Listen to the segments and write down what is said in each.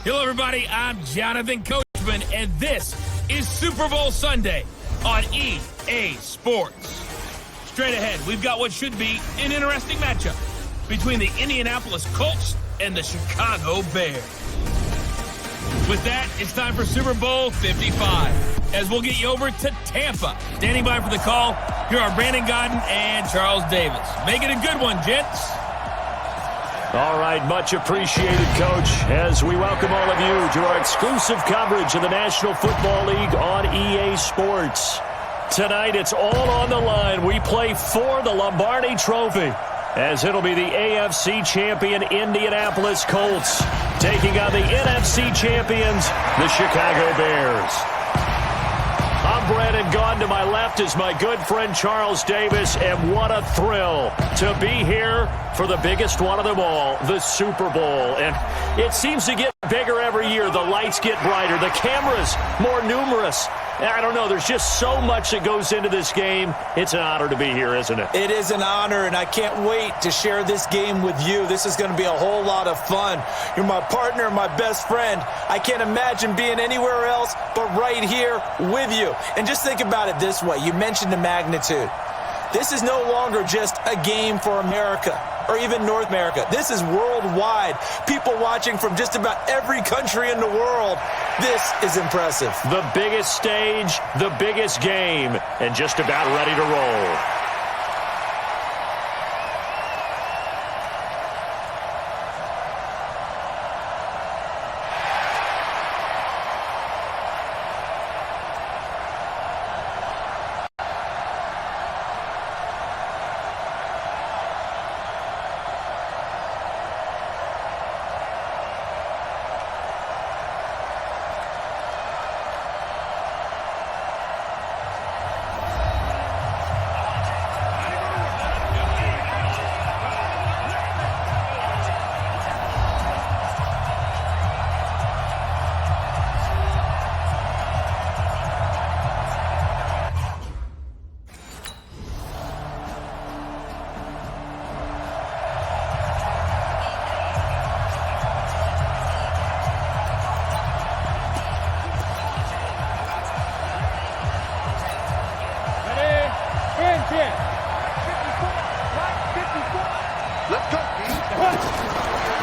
Hello, everybody. I'm Jonathan Coachman, and this is Super Bowl Sunday on EA Sports. Straight ahead, we've got what should be an interesting matchup between the Indianapolis Colts and the Chicago Bears. With that, it's time for Super Bowl 55, as we'll get you over to Tampa. Standing by for the call, here are Brandon Godden and Charles Davis. Make it a good one, gents. All right, much appreciated, Coach, as we welcome all of you to our exclusive coverage of the National Football League on EA Sports. Tonight, it's all on the line. We play for the Lombardi Trophy, as it'll be the AFC champion Indianapolis Colts taking on the NFC champions, the Chicago Bears. I'm Brandon Gaughan. To my left is my good friend Charles Davis, and what a thrill to be here for the biggest one of them all, the Super Bowl. And it seems to get bigger every year. The lights get brighter, the cameras more numerous. I don't know, there's just so much that goes into this game. It's an honor to be here, isn't it? It is an honor, and I can't wait to share this game with you. This is going to be a whole lot of fun. You're my partner, my best friend. I can't imagine being anywhere else but right here with you. And just think about it this way. You mentioned the magnitude. This is no longer just a game for America or even North America. This is worldwide. People watching from just about every country in the world. This is impressive. The biggest stage, the biggest game, and just about ready to roll.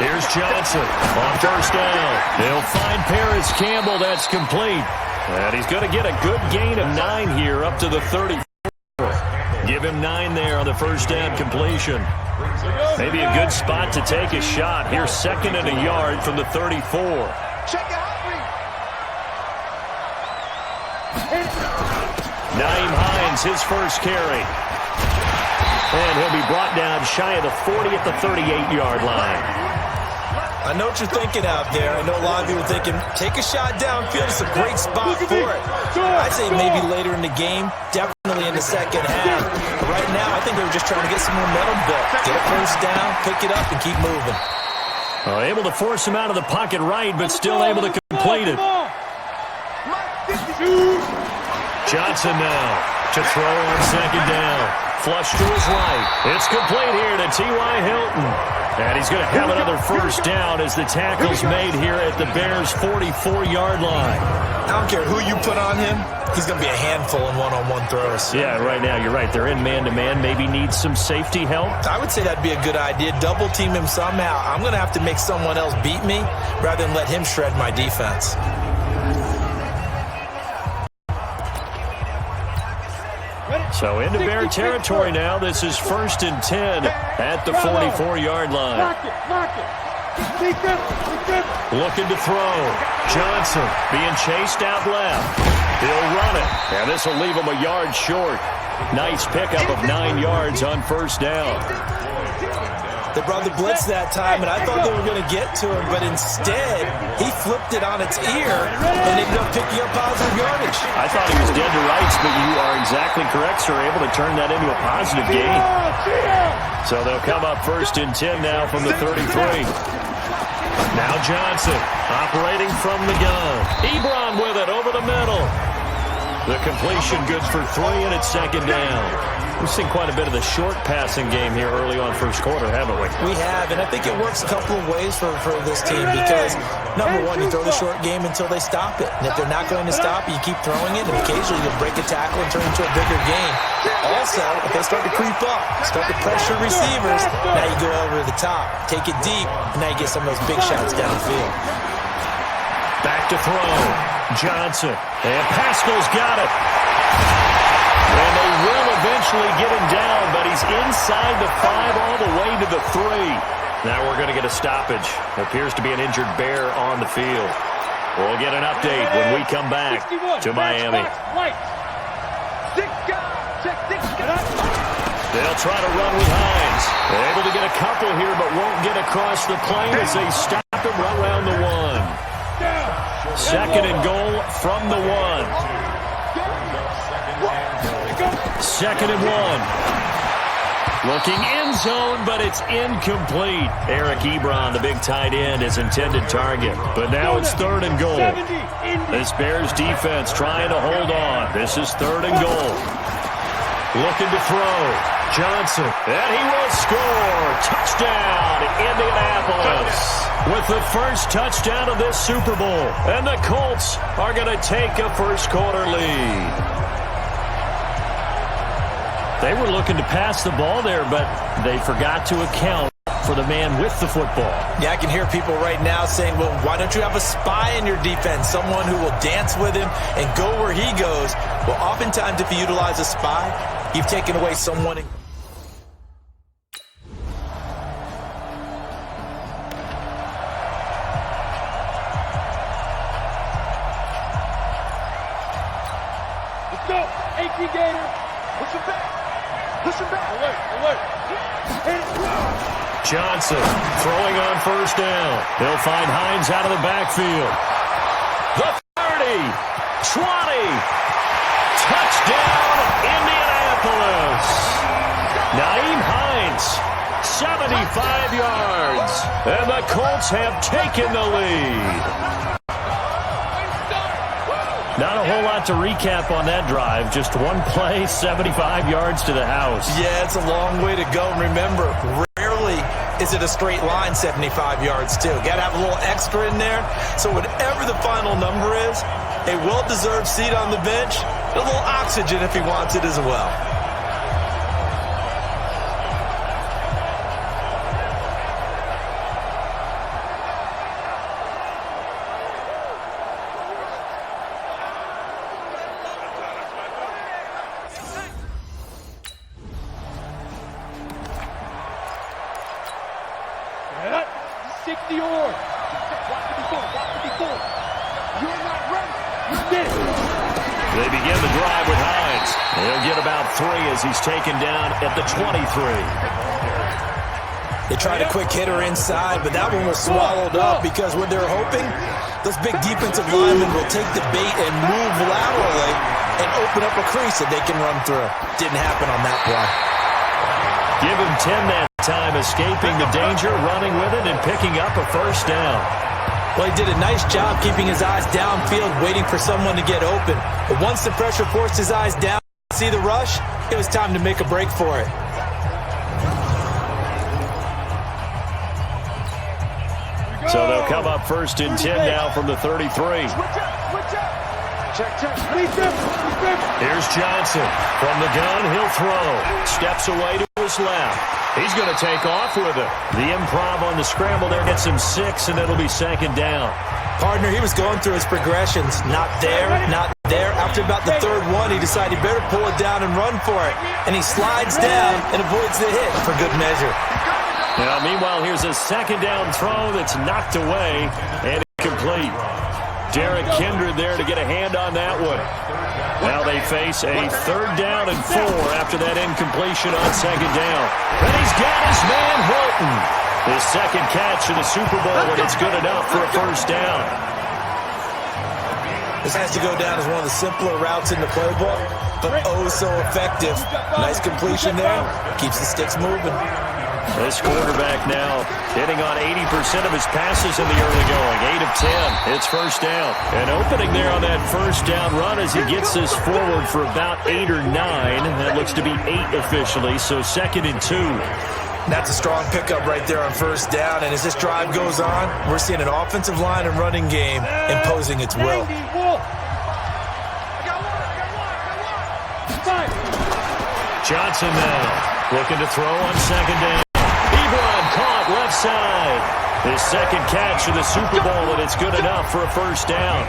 Here's Johnson on first down. They'll find Paris Campbell. That's complete. And he's going to get a good gain of 9 here up to the 34. Give him 9 there on the first down completion. Maybe a good spot to take a shot. Here's 2nd and a yard from the 34. Nyheim Hines, his first carry. And he'll be brought down shy of the 40 at the 38-yard line. I know what you're thinking out there. I know a lot of you are thinking, take a shot downfield. It's a great spot for it. I'd say maybe later in the game, definitely in the second half. But right now, I think they were just trying to get some momentum built. Get a first down, pick it up, and keep moving. Able to force him out of the pocket right, but still able to complete it. Johnson now to throw on second down. Flush to his right. It's complete here to T.Y. Hilton. And he's going to have another first down as the tackle's made here at the Bears' 44-yard line. I don't care who you put on him. He's going to be a handful in one-on-one throws. Yeah, right now you're right. They're in man-to-man. Maybe needs some safety help. I would say that'd be a good idea. Double team him somehow. I'm going to have to make someone else beat me rather than let him shred my defense. So into Bear territory now. This is 1st and 10 at the 44-yard line. Looking to throw. Johnson being chased out left. He'll run it. And this will leave him a yard short. Nice pickup of 9 yards on first down. They brought the blitz that time, and I thought they were going to get to him, but instead, he flipped it on its ear and ended up picking up positive yardage. I thought he was dead to rights, but you are exactly correct, sir. Able to turn that into a positive gain. So they'll come up 1st and 10 now from the 33. Now Johnson operating from the gun. Ebron with it over the middle. The completion good for 3, and it's second down. We've seen quite a bit of the short passing game here early on first quarter, haven't we? We have, and I think it works a couple of ways for this team because, number one, you throw the short game until they stop it. And if they're not going to stop it, you keep throwing it, and occasionally you'll break a tackle and turn it into a bigger game. Also, if they start to creep up, start to pressure receivers, now you go over the top, take it deep, and now you get some of those big shots downfield. Back to throw. Johnson. And Pascal's got it. And they will eventually get him down, but he's inside the 5 all the way to the 3. Now we're going to get a stoppage. Appears to be an injured Bear on the field. We'll get an update when we come back to Miami. They'll try to run with Hines. They're able to get a couple here, but won't get across the plane as they stop him right around the 1. Second and goal from the 1. Second and 1. Looking end zone, but it's incomplete. Eric Ebron, the big tight end, is intended target. But now it's third and goal. This Bears defense trying to hold on. This is third and goal. Looking to throw. Johnson, and he will score. Touchdown, Indianapolis. With the first touchdown of this Super Bowl. And the Colts are going to take a first-quarter lead. They were looking to pass the ball there, but they forgot to account for the man with the football. Yeah, I can hear people right now saying, well, why don't you have a spy in your defense, someone who will dance with him and go where he goes? Well, oftentimes if you utilize a spy, you've taken away someone. Let's go. 18 Gator. Push him back. Push him back. Alert. Johnson throwing on first down. They'll find Hines out of the backfield. The 30. 20. Touchdown, Indianapolis. Naeem Hines, 75 yards. And the Colts have taken the lead. Not a whole lot to recap on that drive. Just one play, 75 yards to the house. Yeah, it's a long way to go. Remember, rarely is it a straight line 75 yards, too. Got to have a little extra in there. So whatever the final number is, a well-deserved seat on the bench, a little oxygen if he wants it as well. They begin the drive with Hines. They'll get about 3 as he's taken down at the 23. They tried a quick hitter inside, but that one was swallowed up because what they're hoping, those big defensive linemen will take the bait and move laterally and open up a crease that they can run through. Didn't happen on that play. Give him 10 that time, escaping the danger, running with it, and picking up a first down. Well, he did a nice job keeping his eyes downfield, waiting for someone to get open. But once the pressure forced his eyes down, see the rush, it was time to make a break for it. So they'll come up first and 10 now from the 33. Here's Johnson. From the gun, he'll throw. Steps away to his left. He's going to take off with it. The improv on the scramble there gets him 6, and it'll be second down. Partner, he was going through his progressions. Not there, not there. After about the third one, he decided he better pull it down and run for it. And he slides down and avoids the hit for good measure. Now, meanwhile, here's a second down throw that's knocked away and incomplete. Derek Kindred there to get a hand on that one. Now they face a third down and 4 after that incompletion on second down. And he's got his man Horton. His second catch in the Super Bowl, and it's good enough for a first down. This has to go down as one of the simpler routes in the playbook, but oh so effective. Nice completion there. Keeps the sticks moving. This quarterback now hitting on 80% of his passes in the early going. 8 of 10. It's first down. And opening there on that first down run as he gets this forward for about 8 or 9. That looks to be 8 officially, so 2nd and 2. That's a strong pickup right there on first down. And as this drive goes on, we're seeing an offensive line and running game imposing its will. Johnson now looking to throw on 2nd down. Ebron caught left side. His 2nd catch of the Super Bowl, and it's good enough for a first down.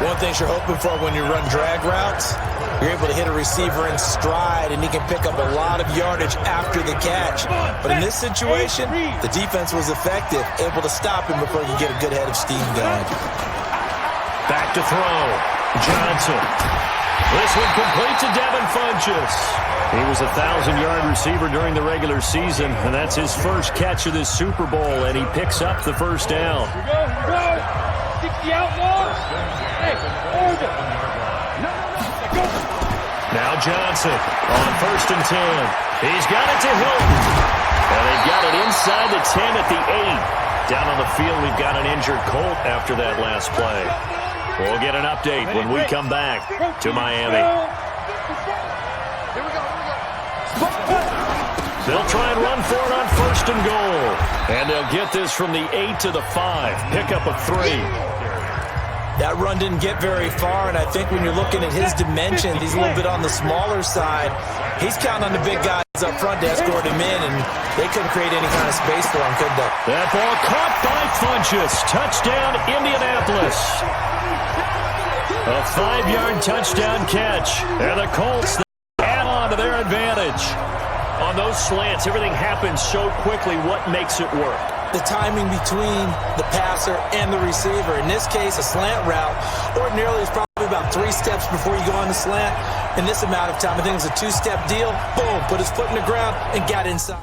One thing you're hoping for when you run drag routes, you're able to hit a receiver in stride, and he can pick up a lot of yardage after the catch. But in this situation, the defense was effective, able to stop him before he could get a good head of steam going. Back to throw. Johnson. This one complete to Devin Funchess. He was a 1,000-yard receiver during the regular season, and that's his first catch of this Super Bowl, and he picks up the first down. Here we go. 60 outlaws. Hey, Oregon. No. Go. Now Johnson on 1st and 10. He's got it to Hilton. And they've got it inside the 10 at the 8. Down on the field, we've got an injured Colt after that last play. We'll get an update when we come back to Miami. They'll try and run for it on 1st and goal. And they'll get this from the 8 to the 5. Pickup of 3. That run didn't get very far, and I think when you're looking at his dimensions, he's a little bit on the smaller side. He's counting on the big guys up front to escort him in, and they couldn't create any kind of space for him, could they? That ball caught by Funchess. Touchdown, Indianapolis. A 5-yard touchdown catch. And the Colts add on to their advantage. On those slants, everything happens so quickly. What makes it work? The timing between the passer and the receiver. In this case, a slant route ordinarily is probably about 3 steps before you go on the slant. In this amount of time, I think it was a 2-step deal. Boom, put his foot in the ground and got inside.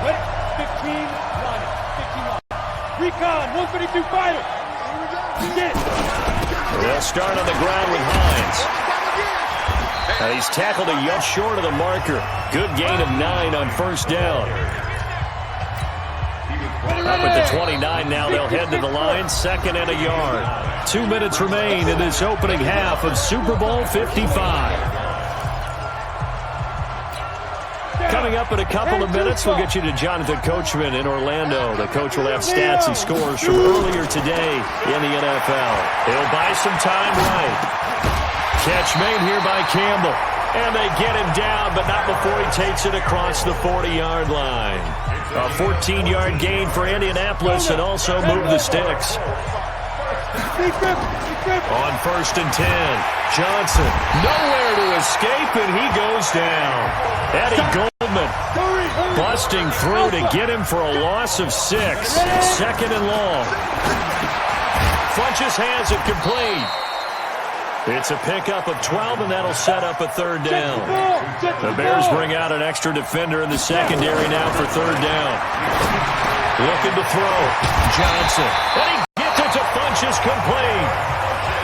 Ready? 15 line. 15 line. Recon, 132 fighter. Get it. They'll start on the ground with Hines. He's tackled a yard short of the marker. Good gain of 9 on first down. Up at the 29 now. They'll head to the line. 2nd and a yard. 2 minutes remain in this opening half of Super Bowl 55. Coming up in a couple of minutes, we'll get you to Jonathan Coachman in Orlando. The coach will have stats and scores from earlier today in the NFL. He'll buy some time right. Catch made here by Campbell. And they get him down, but not before he takes it across the 40-yard line. A 14-yard gain for Indianapolis and also move the sticks. On 1st and 10, Johnson nowhere to escape, and he goes down. Eddie Goldman busting through to get him for a loss of 6. 2nd and long. Funchess has it complete. It's a pickup of 12, and that'll set up a 3rd down. The Bears bring out an extra defender in the secondary now for 3rd down. Looking to throw. Johnson. And he gets it to Funchess complete.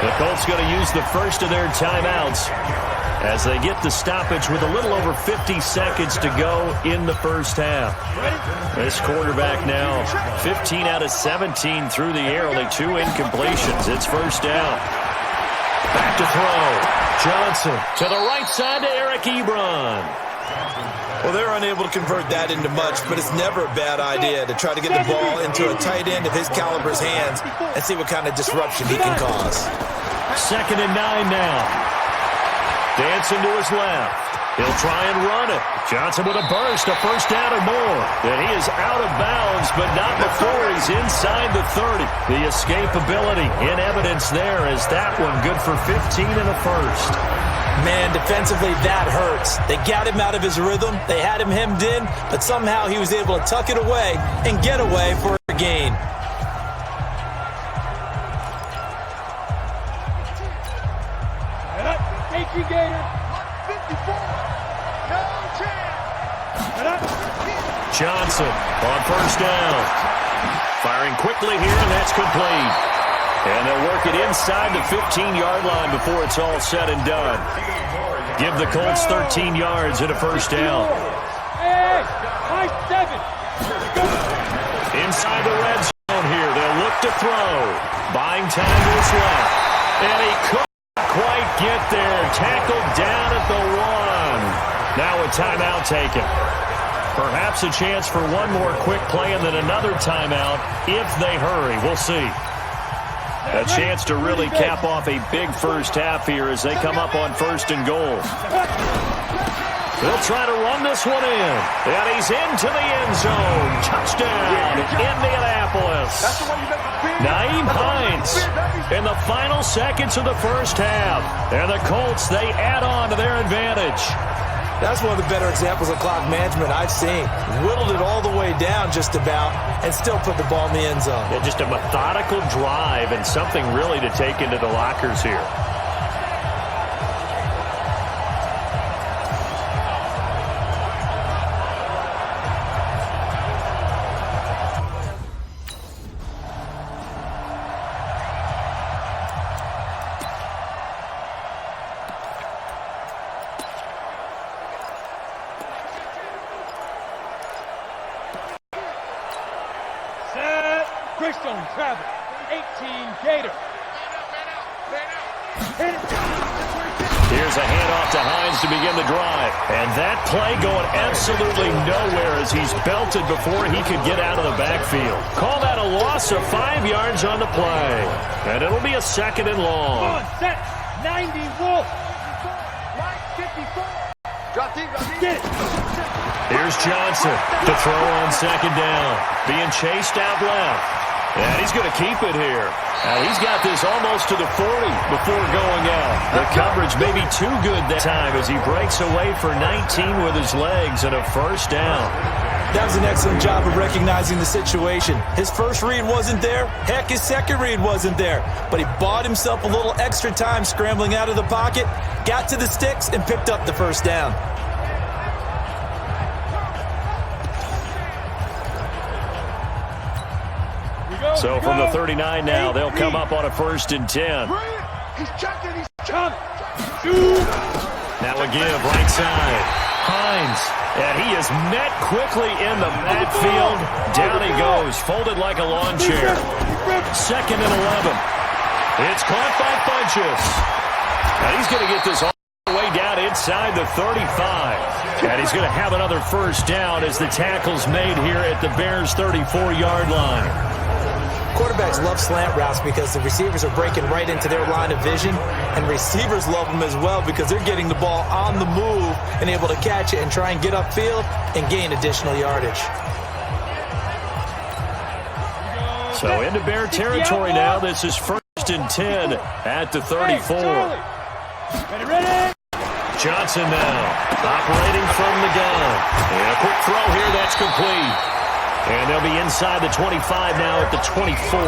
The Colts going to use the first of their timeouts as they get the stoppage with a little over 50 seconds to go in the first half. This quarterback now 15 out of 17 through the air, only 2 incompletions. It's first down. Back to throw. Johnson to the right side to Eric Ebron. Well, they're unable to convert that into much, but it's never a bad idea to try to get the ball into a tight end of his caliber's hands and see what kind of disruption he can cause. 2nd and 9 now. Dancing to his left. He'll try and run it. Johnson with a burst, a first down or more. And he is out of bounds, but not before he's inside the 30. The escapability in evidence there is that one good for 15 and a first. Man, defensively, that hurts. They got him out of his rhythm. They had him hemmed in, but somehow he was able to tuck it away and get away for a gain. Johnson on first down. Firing quickly here, and that's complete. And they'll work it inside the 15-yard line before it's all said and done. Give the Colts 13 yards and a first down. Hey, high 7. Inside the red zone here. They'll look to throw. Buying time to his left. And he couldn't quite get there. Tackled down at the 1. Now a timeout taken. Perhaps a chance for one more quick play and then another timeout if they hurry. We'll see. A chance to really cap off a big first half here as they come up on 1st and goal. They'll try to run this one in. And he's into the end zone. Touchdown, Indianapolis. Naeem Hines in the final seconds of the first half. And the Colts, they add on to their advantage. That's one of the better examples of clock management I've seen. Whittled it all the way down just about and still put the ball in the end zone. Yeah, just a methodical drive and something really to take into the lockers here. Christian travel, 18 Gator. Here's a handoff to Hines to begin the drive. And that play going absolutely nowhere as he's belted before he could get out of the backfield. Call that a loss of 5 yards on the play. And it'll be a 2nd and long. On set, 90 Wolf. Line 54. Drop deep, get it. Here's Johnson to throw on 2nd down. Being chased out left. And he's going to keep it here. Now he's got this almost to the 40 before going out. The coverage may be too good that time as he breaks away for 19 with his legs and a first down. That was an excellent job of recognizing the situation. His first read wasn't there. Heck, his second read wasn't there. But he bought himself a little extra time scrambling out of the pocket, got to the sticks, and picked up the first down. So from the 39 now, they'll come up on a 1st and 10. He's checking, he's coming. Now a give, right side. Hines, and he is met quickly in the backfield. Down he goes, folded like a lawn chair. 2nd and 11. It's caught by Funchess. And he's going to get this all the way down inside the 35. And he's going to have another first down as the tackle's made here at the Bears' 34-yard line. Quarterbacks love slant routes because the receivers are breaking right into their line of vision, and receivers love them as well because they're getting the ball on the move and able to catch it and try and get upfield and gain additional yardage. So into Bear territory now. This is 1st and 10 at the 34. Ready. Johnson now operating from the gun. And a quick throw here that's complete. And they'll be inside the 25 now at the 24.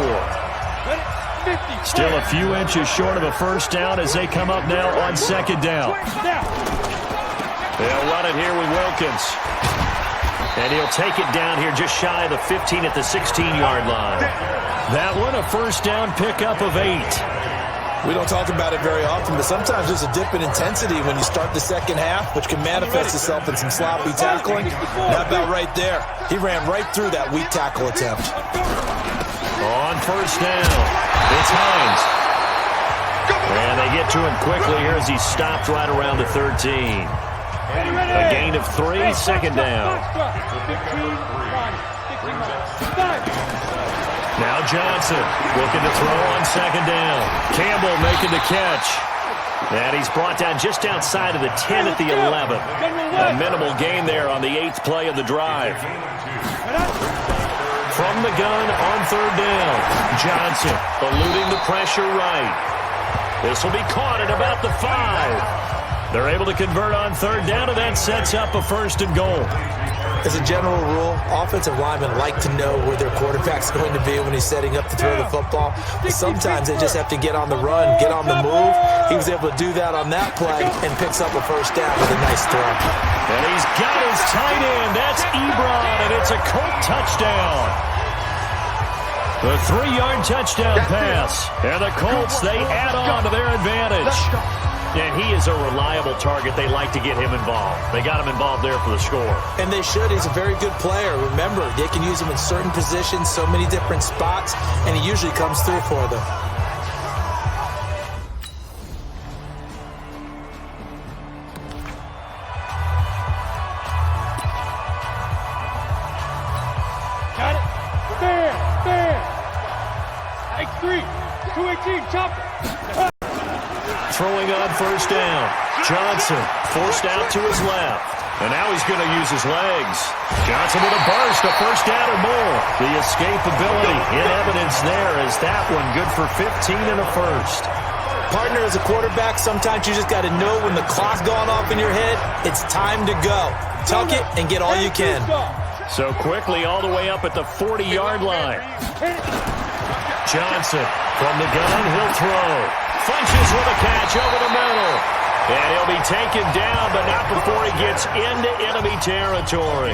Still a few inches short of a first down as they come up now on 2nd down. They'll run it here with Wilkins. And he'll take it down here just shy of the 15 at the 16-yard line. That one a first down pickup of 8. We don't talk about it very often, but sometimes there's a dip in intensity when you start the second half, which can manifest itself in some sloppy tackling. Not about right there. He ran right through that weak tackle attempt. On first down, it's Hines. And they get to him quickly here as he's stopped right around the 13. A gain of 3, 2nd down. Now Johnson looking to throw on 2nd down. Campbell making the catch. And he's brought down just outside of the 10 at the 11. A minimal gain there on the 8th play of the drive. From the gun on 3rd down. Johnson eluding the pressure right. This will be caught at about the 5. They're able to convert on 3rd down, and that sets up a 1st and goal. As a general rule, offensive linemen like to know where their quarterback's going to be when he's setting up to throw the football. But sometimes they just have to get on the run, get on the move. He was able to do that on that play and picks up a first down with a nice throw. And he's got his tight end. That's Ebron, and it's a Colt touchdown. The 3-yard touchdown pass. And the Colts, they add on to their advantage. And he is a reliable target. They like to get him involved. They got him involved there for the score. And they should. He's a very good player. Remember, they can use him in certain positions, so many different spots, and he usually comes through for them. Got it. Fair. X3. 218. Chop it. Throwing on first down. Johnson forced out to his left. And now he's going to use his legs. Johnson with a burst, a first down or more. The escapability in evidence there is that one good for 15 and a first. Partner, as a quarterback, sometimes you just got to know when the clock's going off in your head, it's time to go. Tuck it and get all you can. So quickly all the way up at the 40-yard line. Johnson from the gun, he'll throw. Funches with a catch over the middle. And he'll be taken down, but not before he gets into enemy territory.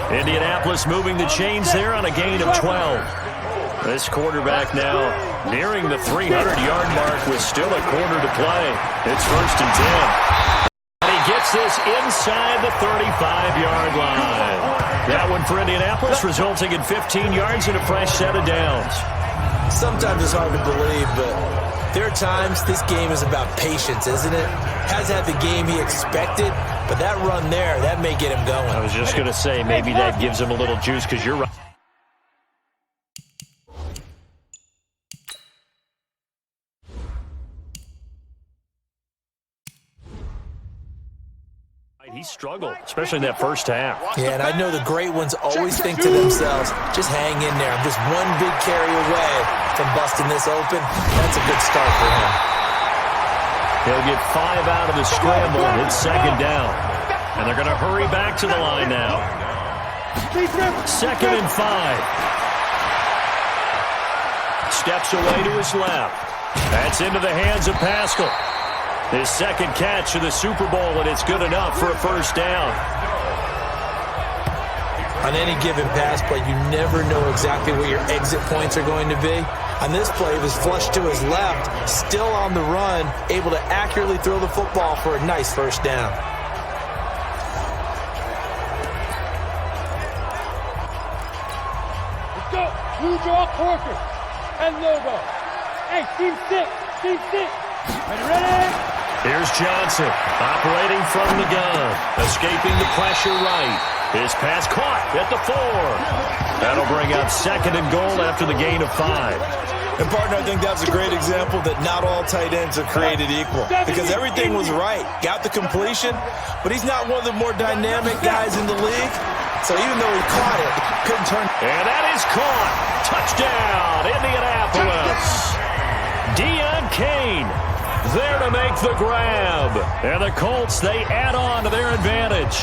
Indianapolis moving the chains there on a gain of 12. This quarterback now nearing the 300-yard mark with still a quarter to play. It's 1st and 10. And he gets this inside the 35-yard line. That one for Indianapolis, resulting in 15 yards and a fresh set of downs. Sometimes it's hard to believe, but there are times this game is about patience, isn't it? Has had the game he expected, but that run there, that may get him going. I was just going to say, maybe that gives him a little juice because you're right. He struggled, especially in that first half. Yeah, and I know the great ones always think to themselves, just hang in there. I'm just one big carry away from busting this open. That's a good start for him. He'll get 5 out of the scramble, and it's 2nd down. And they're going to hurry back to the line now. 2nd and 5. Steps away to his left. That's into the hands of Pascal. His second catch of the Super Bowl, and it's good enough for a first down. On any given pass play, you never know exactly where your exit points are going to be. On this play, it was flushed to his left, still on the run, able to accurately throw the football for a nice first down. Let's go. Blue draw Corker and logo. Hey, team 6. Ready? Here's Johnson, operating from the gun, escaping the pressure right. His pass caught at the 4. That'll bring up 2nd and goal after the gain of 5. And, partner, I think that's a great example that not all tight ends are created equal because everything was right. Got the completion, but he's not one of the more dynamic guys in the league. So even though he caught it, couldn't turn. And that is caught. Touchdown, Indianapolis. Deion Kane there to make the grab. And the Colts, they add on to their advantage.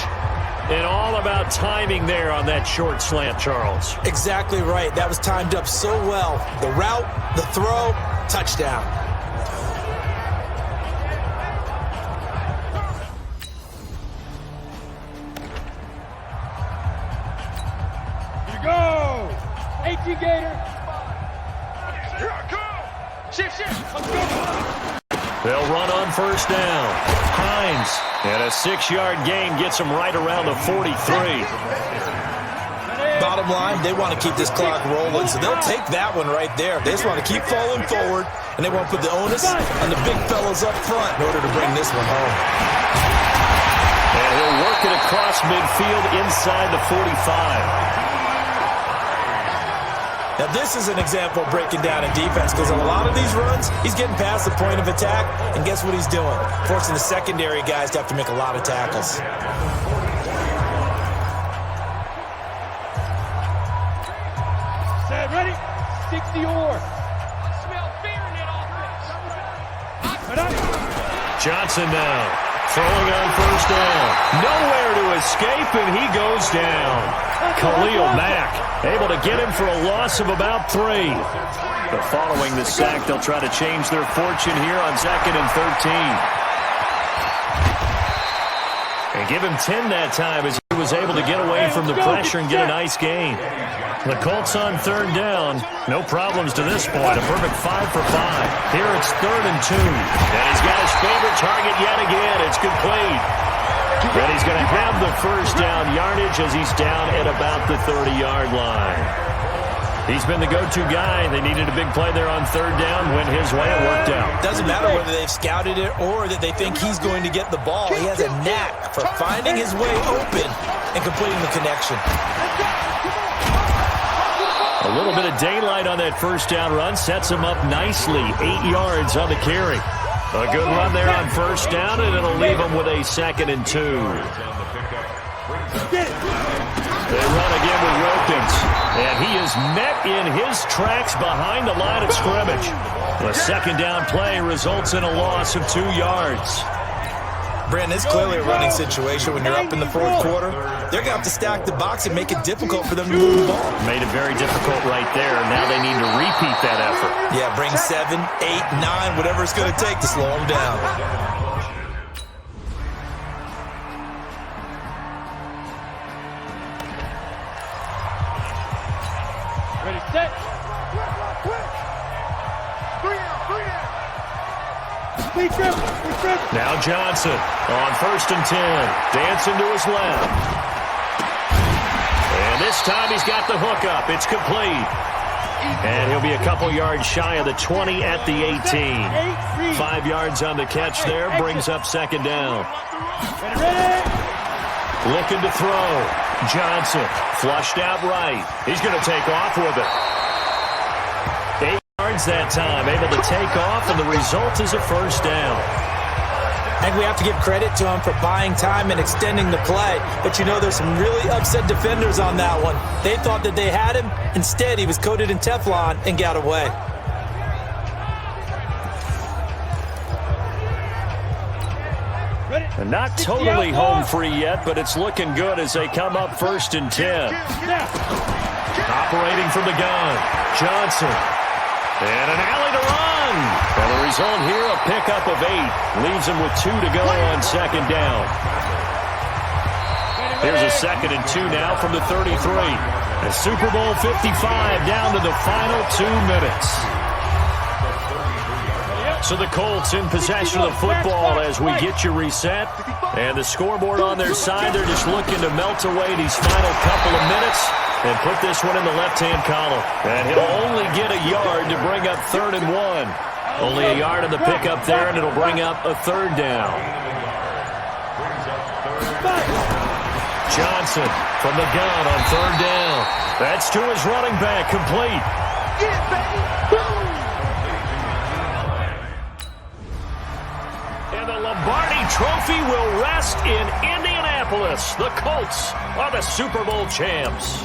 And all about timing there on that short slant, Charles. Exactly right. That was timed up so well. The route, the throw, touchdown. Here you go. 18 Gator. Here I come. Shift. Let's go. They'll run on first down. Hines, and a 6-yard gain gets him right around the 43. Bottom line, they want to keep this clock rolling, so they'll take that one right there. They just want to keep falling forward, and they want to put the onus on the big fellas up front in order to bring this one home. And he'll work it across midfield inside the 45. Now, this is an example of breaking down in defense because on a lot of these runs, he's getting past the point of attack, and guess what he's doing? Forcing the secondary guys to have to make a lot of tackles. Set, ready? 60 or. I smell fear in that offense. Johnson now. Throwing on first down. Nowhere to escape, and he goes down. Khalil Mack able to get him for a loss of about 3. But following the sack, they'll try to change their fortune here on 2nd and 13. And give him 10 that time as he was able to get away from the pressure and get a nice gain. The Colts on third down. No problems to this point. A perfect 5 for 5. Here it's 3rd and 2. And he's got his favorite target yet again. It's complete. And he's going to have the first down yardage as he's down at about the 30-yard line. He's been the go-to guy. They needed a big play there on third down. Went his way. It worked out. Doesn't matter whether they've scouted it or that they think he's going to get the ball. He has a knack for finding his way open and completing the connection. A little bit of daylight on that first down run. Sets him up nicely. 8 yards on the carry. A good run there on first down, and it'll leave him with a 2nd and 2. They run again with Wilkins. And he is met in his tracks behind the line of scrimmage. The 2nd down play results in a loss of 2 yards. Brandon, it's clearly a running situation when you're up in the 4th quarter. They're going to have to stack the box and make it difficult for them to move the ball. Made it very difficult right there. Now they need to repeat that effort. Yeah, bring 7, 8, 9, whatever it's going to take to slow them down. Ready, set. Now Johnson on 1st and 10. Dancing to his left. And this time he's got the hook up. It's complete. And he'll be a couple yards shy of the 20 at the 18. 5 yards on the catch there. Brings up 2nd down. Looking to throw. Johnson flushed out right. He's going to take off with it. 8 yards that time. Able to take off, and the result is a first down. I think we have to give credit to him for buying time and extending the play. But, you know, there's some really upset defenders on that one. They thought that they had him. Instead, he was coated in Teflon and got away. And not totally home free yet, but it's looking good as they come up 1st and 10. Operating from the gun, Johnson. And an alley to run. And the result here, a pickup of 8. Leaves him with 2 to go on 2nd down. Here's a 2nd and 2 now from the 33. And Super Bowl 55 down to the final 2 minutes. So the Colts in possession of the football as we get you reset. And the scoreboard on their side, they're just looking to melt away these final couple of minutes and put this one in the left-hand column. And he'll only get a yard to bring up 3rd and 1. Only a yard on the pickup there, and it'll bring up a 3rd down. Johnson from the gun on 3rd down. That's to his running back, complete. And the Lombardi Trophy will rest in Indianapolis. The Colts are the Super Bowl champs.